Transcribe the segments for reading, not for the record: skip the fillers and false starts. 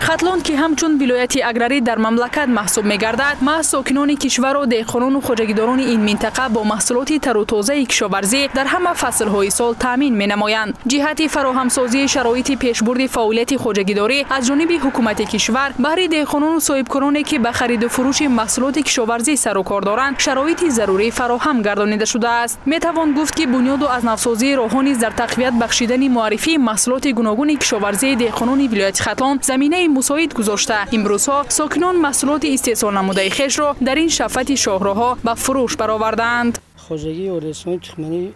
خطلان که همچون ولایت اگراری در مملکت محسوب می‌گردد، محض ساکنان کشور و دهقانان و خواجگیداران این منطقه با محصولات تر و تازه کشاورزی در همه فصل‌های سال تامین می‌نمایند. جهت فراهمسازی شرایط پیشبرد فعالیت خواجگیداری از جانب حکومت کشور بهره دهقانان و صاحبکارانی که به خرید و فروش محصولات کشاورزی سر و کار دارند شرایط ضروری فراهم گردانیده شده است. می‌توان گفت که بنیاد و از نوسازی راهانی در تقویت بخشیدن معرفی محصولات گوناگون کشاورزی دهقانان ولایت خطلان زمینه مساعد گذاشته. امروزها ساکنان محصولات استحصال نموده خویش را در این شفت شاهراها به فروش برآوردند. خواجگی و رسانه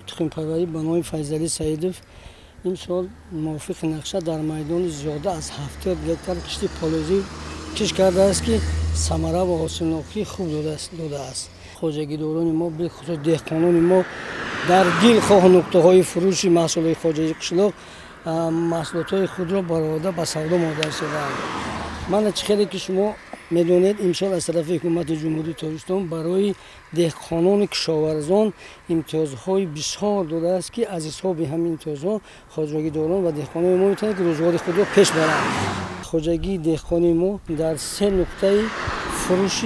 تخم پروری به نام فیضعلی سعیدов این سال موافق نقشه در میدان زیاده از 70 گکتار کشتی پالوزی کش کرده است که ثمره و حاصلناکی خوب داده است. خواجگیداران ما به خصوص دهقانان ما در دلخواه نقطه‌های فروش محصولات خواجگی قشلاق محصولات خود را برآورده به سودا مادر شدند. من خیلی که شما میدونید امسال از طرف حکومت جمهوری تاجیکستان برای دهقانان کشاورزان امتیازهای بسیار داده است که از حساب همین امتیازها خواجگیداران و دهقانان ما میتونند که روزگار خود را پیش برند. خواجگی دهقانی ما در 3 نقطه فروش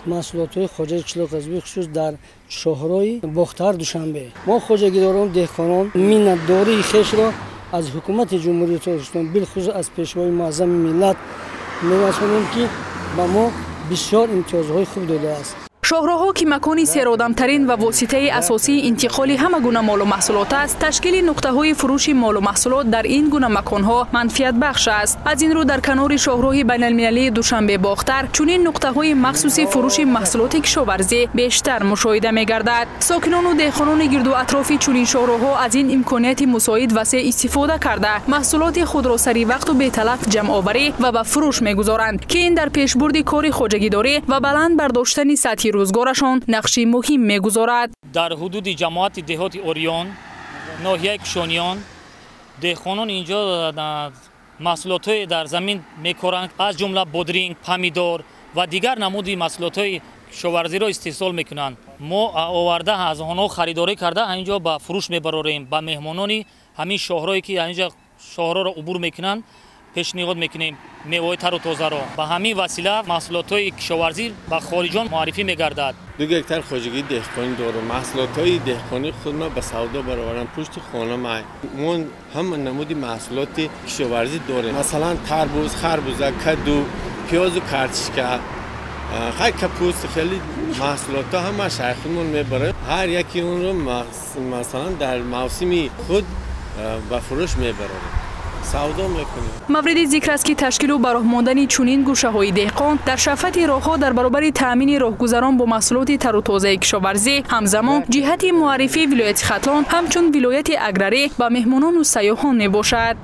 محصولات خواجگی قشلاق است، به خصوص در شهرهای باختر دوشنبه. ما خواجگیداران دهقانان منتداری خویش را از حکومت جمهوری تاجیکستان بالخصوص از پیشوای معظم ملت می‌رسانیم که با ما بسیار امتیازهای خوب داده است. شاهراها که مکانی سرآدم‌ترین و واسطه اساسی انتقال همه گونه مال و محصولات است، تشکیل نقطه‌های فروش مال و محصولات در این گونه مکان‌ها منفعت بخش است. از این رو در کنار شاهراه بین‌المللی دوشنبه باختر چنین نقطه‌های مخصوص فروش محصولات کشاورزی بیشتر مشاهده می‌گردد. ساکنان و دهقانان گرد و اطراف چنین شاهراها از این امکانات مساعد وسیع استفاده کرده محصولات خود را سری وقت و بی‌تلف جمع آوری و به فروش می‌گذارند که این در پیشبرد کار خواجگیداری و بلند برداشتن سطح روزگارشان نقشی مهم می‌گذارد. در حدود جماعت دهات اوریان، ناحیه کشانیان، دهقانان اینجا محصولات در زمین می‌کارند، از جمله بادرینگ، پمیدار و دیگر نمودی محصولات کشاورزی را استحصال می‌کنند. ما آورده از آنها خریداری کرده اینجا به فروش می‌بریم به مهمانانی همین شهرهایی که اینجا شهرها را عبور می‌کنند پیشنهاد میکنیم میوه تر و تازه را. به همین وسیله محصولات کشاورزی به خارجان معرفی میگردد. 2 گکتار خواجگی دهقانی دارم. محصولات دهقانی خود ما به سودا برآورم پشت خانه ما هم نمودی محصولات کشاورزی داریم. مثلا تربوز، خربوزه، کدو، پیاز و کارتشکا، خیلی کپوست، خیلی محصولات همه شهر خودمون میبریم. هر یکی اون رو مثلا در موسمی خود به فروش میبریم. مورد ذکر است که تشکیل و براه ماندن چنین گوشه‌های دهقان در شفت راه‌ها در برابر تامین راهگذران با محصولات تر و تازه کشاورزی همزمان جهت معرفی ولایت خطلان همچون ولایت اگراری به مهمانان و سیاحان میباشد.